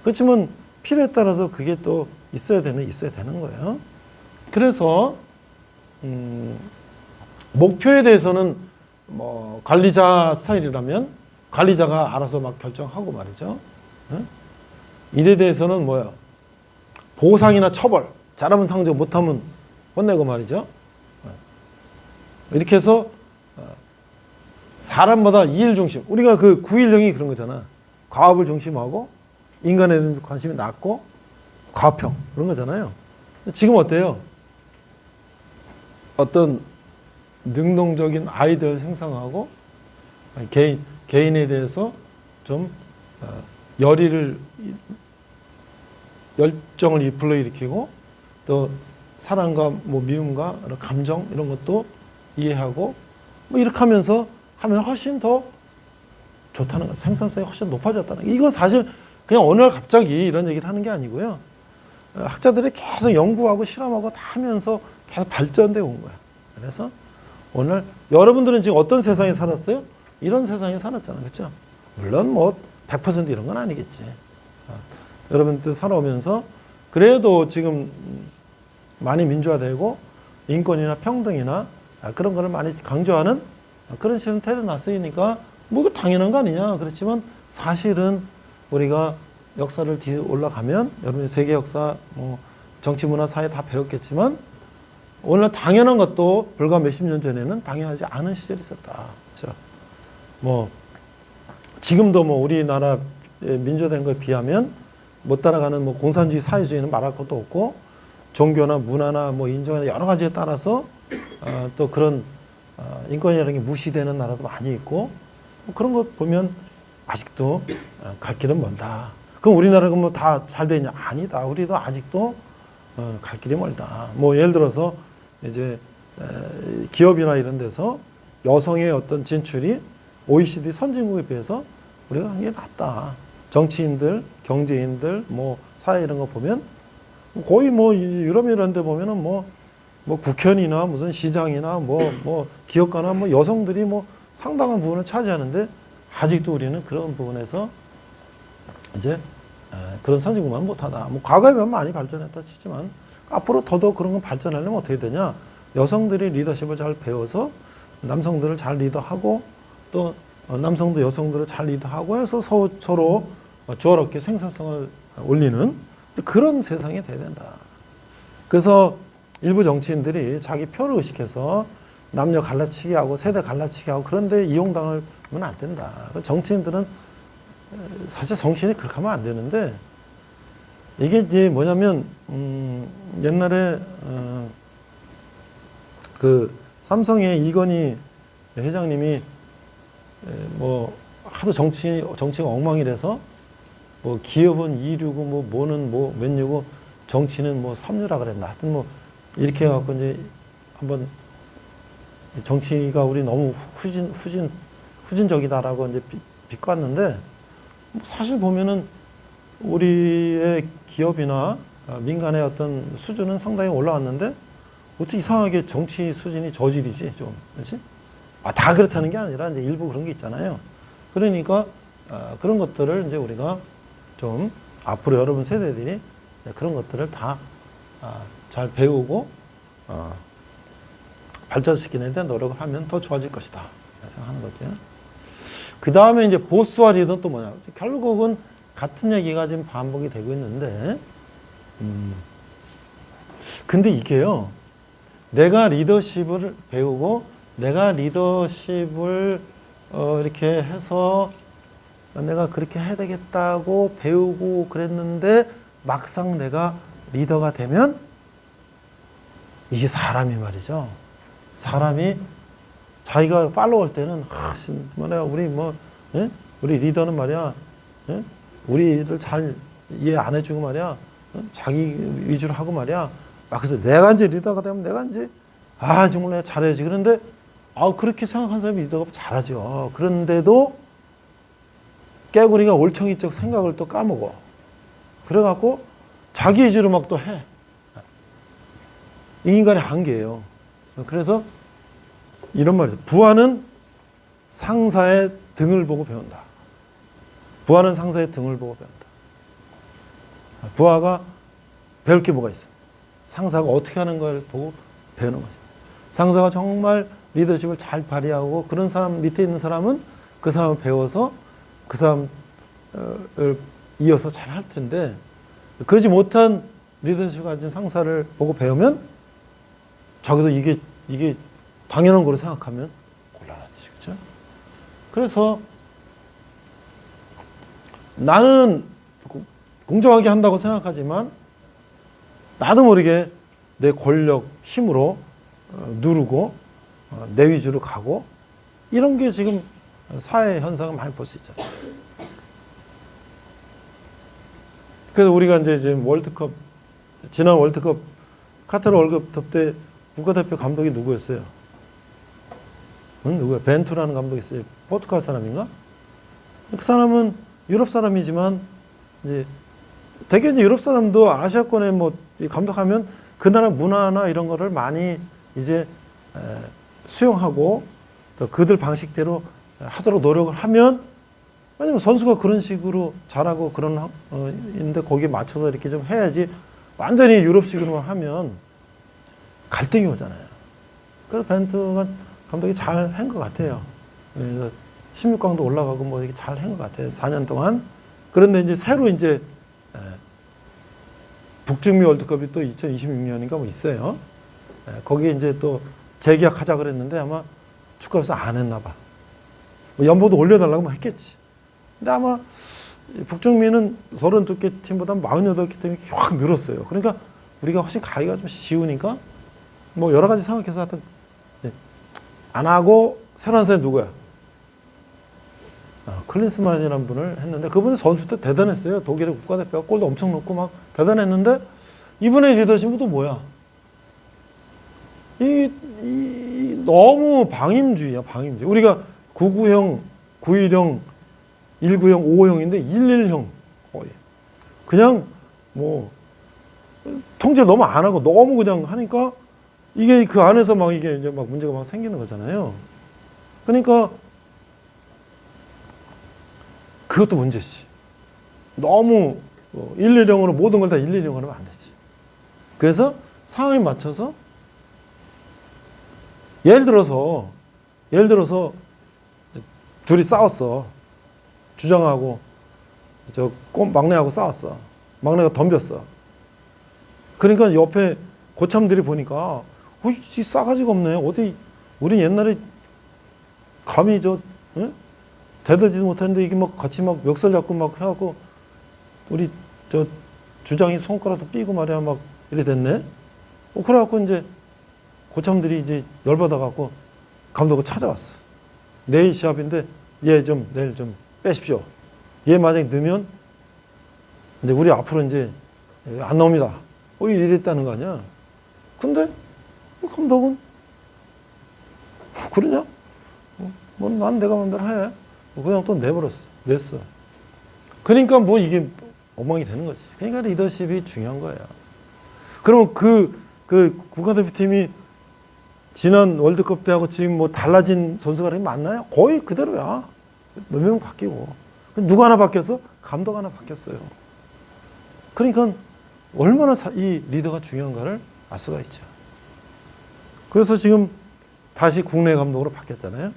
그렇지만 필요에 따라서 그게 또 있어야 되는 거예요. 그래서 목표에 대해서는 뭐 관리자 스타일이라면 관리자가 알아서 막 결정하고 말이죠. 일에 대해서는 뭐야? 보상이나 처벌. 잘하면 상정, 못하면 혼내고 말이죠. 이렇게 해서 사람마다 이일 중심. 우리가 그 9.10이 그런 거잖아. 과업을 중심하고 인간에 대한 관심이 낮고 과평 그런 거잖아요. 지금 어때요? 어떤 능동적인 아이디어를 생성하고 개인에 대해서 좀 열정을 불러일으키고 또 사랑과 뭐 미움과 감정 이런 것도 이해하고 뭐 이렇게 하면서 하면 훨씬 더 좋다는 거, 생산성이 훨씬 높아졌다는 거. 이건 사실 그냥 어느 날 갑자기 이런 얘기를 하는 게 아니고요. 학자들이 계속 연구하고 실험하고 다 하면서 계속 발전되어 온 거야. 그래서 오늘 여러분들은 지금 어떤 세상에 살았어요? 이런 세상에 살았잖아요. 그렇죠? 물론 뭐 100% 이런 건 아니겠지. 여러분들 살아오면서 그래도 지금 많이 민주화되고 인권이나 평등이나 그런 거를 많이 강조하는 그런 시대는 태어났으니까 뭐 이거 당연한 거 아니냐. 그렇지만 사실은 우리가 역사를 뒤에 올라가면 여러분이 세계 역사, 뭐 정치, 문화, 사회 다 배웠겠지만 오늘 당연한 것도 불과 몇십 년 전에는 당연하지 않은 시절이 있었다. 그렇죠? 뭐 지금도 뭐 우리나라 민주화된 거에 비하면 못 따라가는 뭐 공산주의, 사회주의는 말할 것도 없고 종교나 문화나 뭐 인종이나 여러 가지에 따라서 또 그런 인권이라는 게 무시되는 나라도 많이 있고 뭐 그런 것 보면 아직도 갈 길은 멀다. 그럼 우리나라가 뭐 다 잘 되냐? 아니다. 우리도 아직도 갈 길이 멀다. 뭐 예를 들어서 이제 기업이나 이런 데서 여성의 어떤 진출이 OECD 선진국에 비해서 우리가 한 게 낫다. 정치인들, 경제인들, 뭐 사회 이런 거 보면 거의 뭐 유럽 이런 데 보면은 뭐 국회의원이나 무슨 시장이나 뭐 기업가나 뭐 여성들이 뭐 상당한 부분을 차지하는데 아직도 우리는 그런 부분에서 이제 그런 선진국만 못하다. 뭐 과거에 보면 많이 발전했다 치지만 앞으로 더더욱 그런 건 발전하려면 어떻게 되냐? 여성들이 리더십을 잘 배워서 남성들을 잘 리더하고 또 남성도 여성들을 잘 리더하고 해서 서로 조화롭게 생산성을 올리는 그런 세상이 돼야 된다. 그래서 일부 정치인들이 자기 표를 의식해서 남녀 갈라치기 하고 세대 갈라치기 하고 그런데 이용당하면 안 된다. 정치인들은 사실 정치인이 그렇게 하면 안 되는데 이게 이제 뭐냐면 옛날에 그 삼성의 이건희 회장님이 뭐 하도 정치가 엉망이라서 뭐 기업은 2류고 뭐 뭐는 뭐 몇류고 정치는 뭐 3류라 그랬나. 하여튼 뭐 이렇게 해갖고 이제 한번 정치가 우리 너무 후진적이다라고 이제 비꼬았는데 사실 보면은 우리의 기업이나 민간의 어떤 수준은 상당히 올라왔는데 어떻게 이상하게 정치 수준이 저질이지 좀, 그렇지? 다 그렇다는 게 아니라 이제 일부 그런 게 있잖아요. 그러니까 그런 것들을 이제 우리가 좀 앞으로 여러분 세대들이 그런 것들을 다 잘 배우고 발전시키는 데 노력을 하면 더 좋아질 것이다 생각하는 거죠. 그 다음에 이제 보스와 리더는 또 뭐냐? 결국은 같은 얘기가 지금 반복이 되고 있는데, 근데 이게요, 내가 리더십을 배우고 내가 리더십을 이렇게 해서 내가 그렇게 해야 되겠다고 배우고 그랬는데 막상 내가 리더가 되면 이게 사람이 말이죠. 사람이 자기가 팔로우 할 때는 뭐냐 우리 우리 리더는 말이야 우리를 잘 이해 안 해주고 말이야 자기 위주로 하고 말이야 그래서 내가 이제 리더가 되면 내가 이제 정말 내가 잘해야지. 그런데 그렇게 생각하는 사람이 리더가 잘하죠. 그런데도 깨구리가 올챙이적 생각을 또 까먹어. 그래갖고 자기 위주로 막 또 해. 이 인간의 한계예요. 그래서 이런 말이죠. 부하는 상사의 등을 보고 배운다. 부하는 상사의 등을 보고 배운다. 부하가 배울 게 뭐가 있어? 상사가 어떻게 하는 걸 보고 배우는 거죠. 상사가 정말 리더십을 잘 발휘하고 그런 사람 밑에 있는 사람은 그 사람을 배워서 그 사람을 이어서 잘 할 텐데 그러지 못한 리더십을 가진 상사를 보고 배우면 자기도 이게 당연한 거로 생각하면 곤란하지. 그렇죠? 그래서 나는 공정하게 한다고 생각하지만 나도 모르게 내 권력, 힘으로 누르고 내 위주로 가고 이런 게 지금 사회 현상을 많이 볼 수 있잖아요. 그래서 우리가 이제 지금 월드컵, 지난 월드컵 카타르 월드컵 때 국가대표 감독이 누구였어요? 누구야? 벤투라는 감독이 있어요. 포르투갈 사람인가? 그 사람은 유럽 사람이지만 이제 되게 이제 유럽 사람도 아시아권에 뭐 감독하면 그 나라 문화나 이런 거를 많이 이제 수용하고 또 그들 방식대로 하도록 노력을 하면 왜냐면 선수가 그런 식으로 잘하고 그런 인데 거기에 맞춰서 이렇게 좀 해야지 완전히 유럽식으로만 하면 갈등이 오잖아요. 그래서 벤투가 감독이 잘 한 것 같아요. 그래서 16강도 올라가고 뭐 이렇게 잘 한 것 같아요. 4년 동안. 그런데 이제 새로 이제 북중미 월드컵이 또 2026년인가 뭐 있어요. 거기에 이제 또 재계약하자 그랬는데 아마 축구협에서 안 했나 봐. 뭐 연봉도 올려달라고 했겠지. 근데 아마 북중미는 32개 팀보다 48개 팀이 확 늘었어요. 그러니까 우리가 훨씬 가기가 좀 쉬우니까 뭐 여러 가지 생각해서 하여튼 안 하고 새로 한 사람이 누구야? 클린스만이라는 분을 했는데 그분이 선수 때 대단했어요. 독일의 국가대표가 골도 엄청 넣고 막 대단했는데 이분의 리더십은 또 뭐야? 너무 방임주의야, 방임주의. 우리가 99형, 91형, 190형, 55형인데 11형 거의. 그냥 뭐 통제 너무 안 하고 너무 그냥 하니까 이게 그 안에서 막 이게 이제 막 문제가 막 생기는 거잖아요. 그러니까 그것도 문제지. 너무 110으로 모든 걸 다 110으로 하면 안 되지. 그래서 상황에 맞춰서 예를 들어서 둘이 싸웠어. 주장하고 저 막내하고 싸웠어. 막내가 덤볐어. 그러니까 옆에 고참들이 보니까 이 싸가지가 없네. 어디 우리 옛날에 감히 대들지도 못했는데 이게 막 같이 막 멱살 잡고 막 해갖고 우리 저 주장이 손가락도 삐고 말이야 막 이래 됐네. 그래갖고 이제 고참들이 이제 열받아갖고 감독을 찾아왔어. 내일 시합인데 얘 좀 내일 좀 빼십시오. 얘 만약에 넣으면 이제 우리 앞으로 이제 안 나옵니다. 이랬다는 거 아니야. 근데 감독은 그러냐? 뭐 난 내가 마음대로 해. 그냥 또 냈어. 그러니까 뭐 이게 엉망이 되는 거지. 그러니까 리더십이 중요한 거예요. 그럼 그 국가대표팀이 지난 월드컵 때하고 지금 뭐 달라진 선수가 맞나요? 거의 그대로야. 몇 명 바뀌고. 누가 하나 바뀌었어? 감독 하나 바뀌었어요. 그러니까 얼마나 이 리더가 중요한가를 알 수가 있죠. 그래서 지금 다시 국내 감독으로 바뀌었잖아요.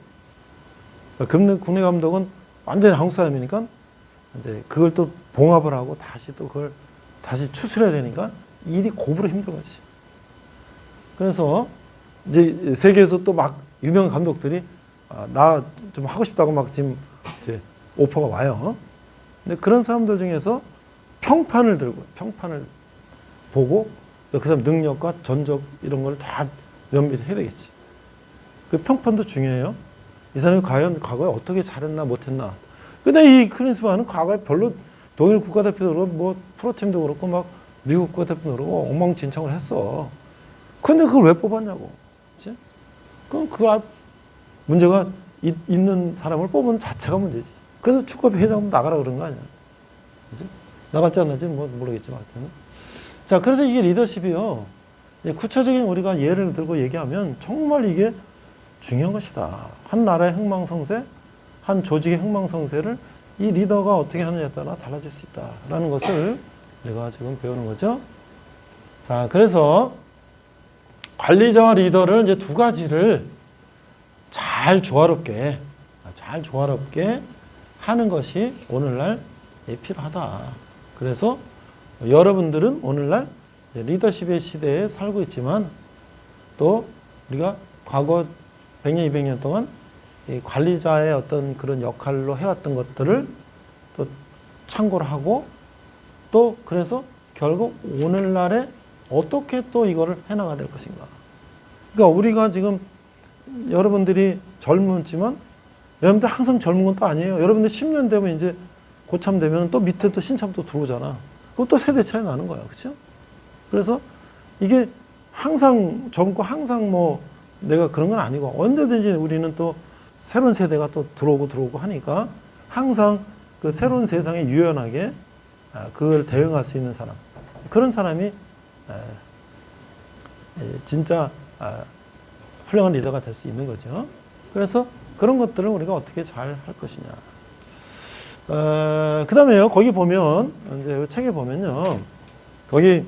국내 감독은 완전히 한국 사람이니까 이제 그걸 또 봉합을 하고 다시 또 그걸 다시 추스려야 되니까 일이 고부로 힘든 거지. 그래서 이제 세계에서 또 막 유명한 감독들이 나 좀 하고 싶다고 막 지금 이제 오퍼가 와요. 근데 그런 사람들 중에서 평판을 보고 그 사람 능력과 전적 이런 걸 다 면밀히 해야 되겠지. 그 평판도 중요해요. 이 사람이 과연 과거에 어떻게 잘했나 못했나. 근데 이 클린스만은 과거에 별로 독일 국가대표도 그렇고 뭐 프로팀도 그렇고 막 미국 국가대표도 그렇고 엉망진창을 했어. 근데 그걸 왜 뽑았냐고. 그치? 그럼 그 문제가 있는 사람을 뽑은 자체가 문제지. 그래서 축구협회 회장도 나가라 그런 거 아니야. 그치? 나갈지 안 나갈지는 뭐 모르겠지만. 자, 그래서 이게 리더십이요. 구체적인 우리가 예를 들고 얘기하면 정말 이게 중요한 것이다. 한 나라의 흥망성쇠, 한 조직의 흥망성쇠를 이 리더가 어떻게 하느냐에 따라 달라질 수 있다라는 것을 우리가 지금 배우는 거죠. 자, 그래서 관리자와 리더를 이제 두 가지를 잘 조화롭게 하는 것이 오늘날 필요하다. 그래서 여러분들은 오늘날 리더십의 시대에 살고 있지만 또 우리가 과거 100년, 200년 동안 이 관리자의 어떤 그런 역할로 해왔던 것들을 또 참고를 하고 또 그래서 결국 오늘날에 어떻게 또 이거를 해나가야 될 것인가. 그러니까 우리가 지금 여러분들이 젊지만 여러분들 항상 젊은 건 또 아니에요. 여러분들 10년 되면 이제 고참 되면 또 밑에 또 신참 또 들어오잖아. 그럼 또 세대 차이 나는 거야. 그렇죠? 그래서 이게 항상 젊고 항상 뭐 내가 그런 건 아니고 언제든지 우리는 또 새로운 세대가 또 들어오고 하니까 항상 그 새로운 세상에 유연하게 그걸 대응할 수 있는 사람. 그런 사람이 진짜 훌륭한 리더가 될 수 있는 거죠. 그래서 그런 것들을 우리가 어떻게 잘 할 것이냐. 그 다음에요, 거기 보면, 이제 책에 보면요, 거기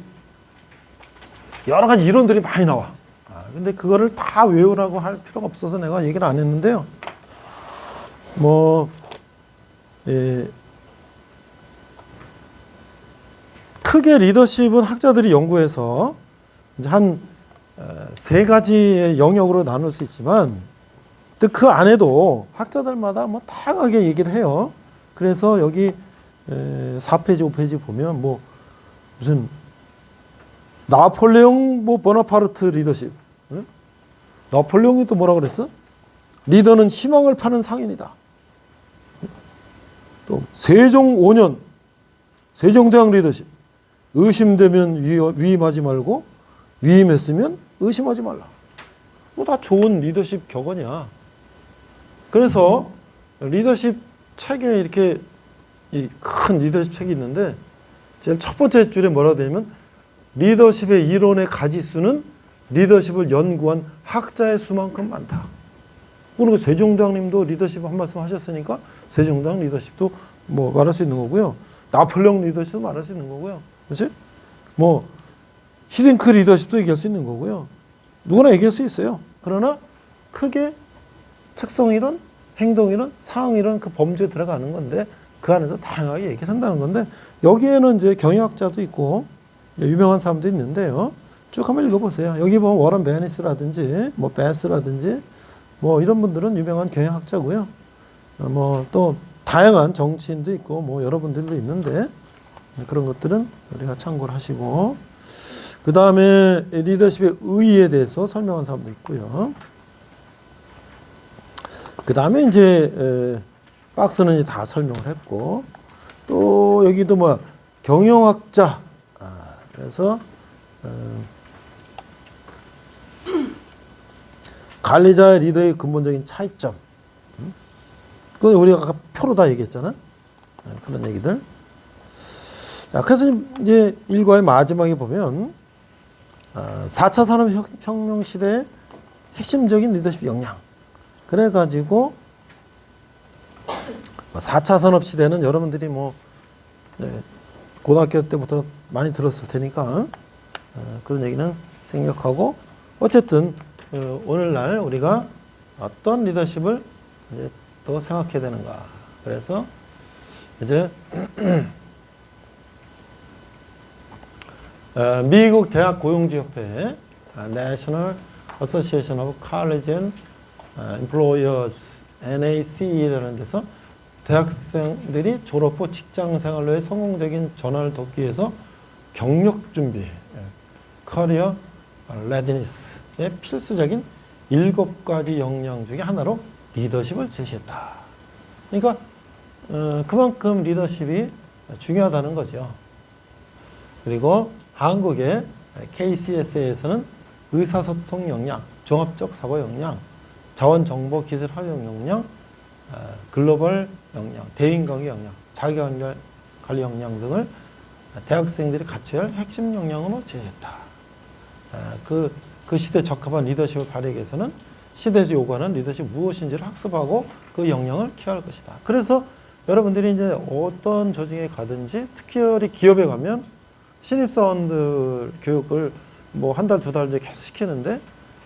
여러 가지 이론들이 많이 나와. 근데 그거를 다 외우라고 할 필요가 없어서 내가 얘기를 안 했는데요. 크게 리더십은 학자들이 연구해서 이제 한 세 가지의 영역으로 나눌 수 있지만 그 안에도 학자들마다 뭐 다양하게 얘기를 해요. 그래서 여기 4페이지, 5페이지 보면 뭐 무슨 나폴레옹 뭐 보나파르트 리더십. 응? 나폴레옹이 또 뭐라 그랬어? 리더는 희망을 파는 상인이다. 또 세종 5년 세종대왕 리더십. 의심되면 위임하지 말고 위임했으면 의심하지 말라. 뭐 다 좋은 리더십 격언이야. 그래서 리더십 책에 이렇게 이 큰 리더십 책이 있는데 제일 첫 번째 줄에 뭐라고 되냐면 리더십의 이론의 가지수는 리더십을 연구한 학자의 수만큼 많다. 그리고 세종대왕님도 리더십 한 말씀 하셨으니까 세종대왕 리더십도 뭐 말할 수 있는 거고요. 나폴레옹 리더십도 말할 수 있는 거고요. 그렇지? 뭐 히딩크 리더십도 얘기할 수 있는 거고요. 누구나 얘기할 수 있어요. 그러나 크게 특성이론, 행동이론, 상황이론 그 범주에 들어가는 건데 그 안에서 다양하게 얘기를 한다는 건데 여기에는 이제 경영학자도 있고 유명한 사람도 있는데요. 쭉 한번 읽어보세요. 여기 보면 워런 베니스라든지 뭐 베스라든지 뭐 이런 분들은 유명한 경영학자고요. 뭐 또 다양한 정치인도 있고 뭐 여러분들도 있는데 그런 것들은 우리가 참고를 하시고 그 다음에 리더십의 의의에 대해서 설명한 사람도 있고요. 그 다음에 이제 박스는 이제 다 설명을 했고 또 여기도 뭐 경영학자 그래서 관리자의 리더의 근본적인 차이점 그건 우리가 아까 표로 다 얘기했잖아. 그런 얘기들. 자, 그래서 이제 일과의 마지막에 보면 4차 산업혁명 시대의 핵심적인 리더십 역량. 그래가지고 4차 산업시대는 여러분들이 고등학교 때부터 많이 들었을 테니까 그런 얘기는 생략하고 어쨌든 오늘날 우리가 어떤 리더십을 이제 더 생각해야 되는가. 그래서 이제 미국 대학 고용주 협회 National Association of College and Employers NACE라는 데서 대학생들이 졸업 후 직장 생활로의 성공적인 전환을 돕기 위해서 경력 준비, 커리어 레디니스의 필수적인 7가지 역량 중에 하나로 리더십을 제시했다. 그러니까 그만큼 리더십이 중요하다는 거죠. 그리고 한국의 KCSA에서는 의사소통 역량, 종합적 사고 역량, 자원정보 기술 활용 역량, 글로벌 역량, 대인관계 역량, 자기관리 역량 등을 대학생들이 갖춰야 할 핵심 역량으로 제시했다. 그 시대에 적합한 리더십을 발휘하기 위해서는 시대에 요구하는 리더십이 무엇인지를 학습하고 그 역량을 키워야 할 것이다. 그래서 여러분들이 이제 어떤 조직에 가든지 특히 기업에 가면 신입사원들 교육을 한 달, 2달 계속 시키는데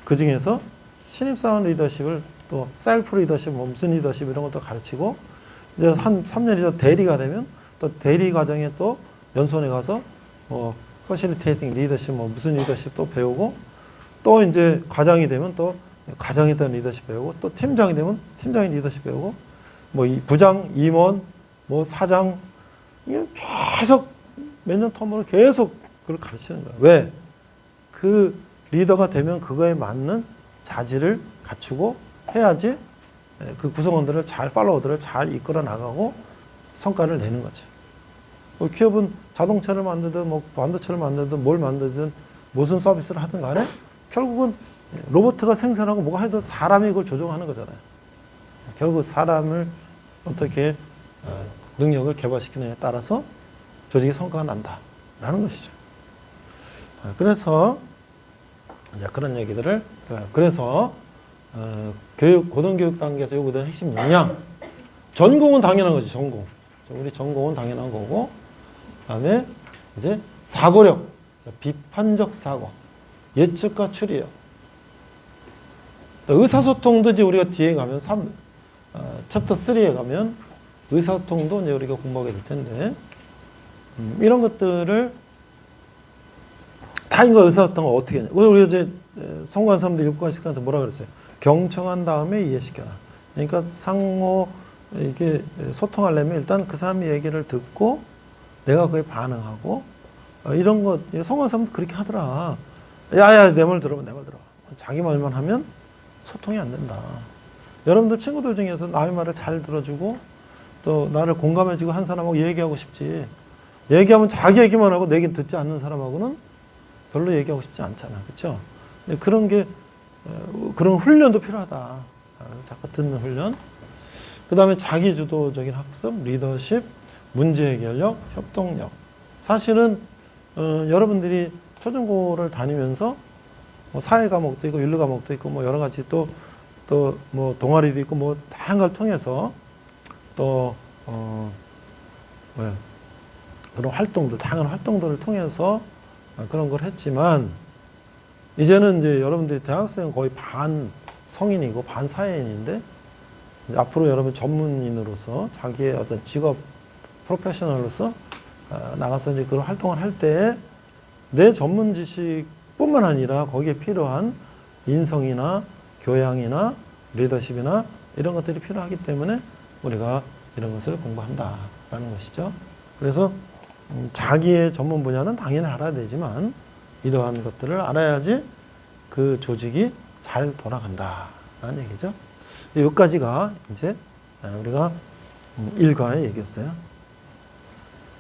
그 중에서 신입사원 리더십을 또 셀프 리더십, 무슨 리더십 이런 것도 가르치고 이제 한 3년이 더 대리가 되면 또 대리 과정에 또 연수원에 가서 퍼실리테이팅 리더십, 무슨 리더십 또 배우고 또 이제 과장이 되면 또 과장에 대한 리더십 배우고 또 팀장이 되면 팀장의 리더십 배우고 이 부장, 임원, 사장 계속 몇 년 텀으로 계속 그걸 가르치는 거야. 왜? 그 리더가 되면 그거에 맞는 자질을 갖추고 해야지 그 구성원들을 팔로워들을 잘 이끌어 나가고 성과를 내는 거죠. 기업은 자동차를 만들든 반도체를 만들든 뭘 만들든 무슨 서비스를 하든 간에 결국은 로봇가 생산하고 뭐가 해도 사람이 그걸 조종하는 거잖아요. 결국 사람을 어떻게 능력을 개발시키느냐에 따라서 조직의 성과가 난다라는 것이죠. 그래서 이제 그런 얘기들을 그래서 고등교육 단계에서 요구되는 핵심 역량, 전공은 당연한 거지. 전공 우리 전공은 당연한 거고, 그다음에 이제 사고력, 비판적 사고, 예측과 추리력, 의사소통도 이제 우리가 뒤에 가면 챕터 3에 가면 의사소통도 이제 우리가 공부하게 될 텐데 이런 것들을 다 이거 의사소통을 어떻게 하냐. 우리가 이제 성공한 사람들 7가지한테 뭐라 그랬어요? 경청한 다음에 이해시켜라. 그러니까 상호 이게 소통하려면 일단 그 사람의 얘기를 듣고 내가 그에 반응하고 이런 것 성공한 사람도 그렇게 하더라. 야야 내 말 들어봐, 내 말 들어. 자기 말만 하면 소통이 안 된다. 여러분들 친구들 중에서 남의 말을 잘 들어주고 또 나를 공감해주고 한 사람하고 얘기하고 싶지. 얘기하면 자기 얘기만 하고 내 얘기 듣지 않는 사람하고는 별로 얘기하고 싶지 않잖아. 그렇죠? 그런 훈련도 필요하다. 자꾸 듣는 훈련. 그 다음에 자기주도적인 학습, 리더십, 문제해결력, 협동력. 사실은 여러분들이 초중고를 다니면서 사회 과목도 있고 윤리 과목도 있고 여러 가지 또 동아리도 있고 다양한 걸 통해서 또 그런 활동들, 다양한 활동들을 통해서 그런 걸 했지만 이제는 이제 여러분들이 대학생은 거의 반 성인이고 반 사회인인데 앞으로 여러분 전문인으로서 자기의 어떤 직업 프로페셔널로서 나가서 이제 그런 활동을 할 때 내 전문 지식뿐만 아니라 거기에 필요한 인성이나 교양이나 리더십이나 이런 것들이 필요하기 때문에 우리가 이런 것을 공부한다라는 것이죠. 그래서 자기의 전문 분야는 당연히 알아야 되지만 이러한 것들을 알아야지 그 조직이 잘 돌아간다라는 얘기죠. 여기까지가 이제 우리가 일과의 얘기였어요.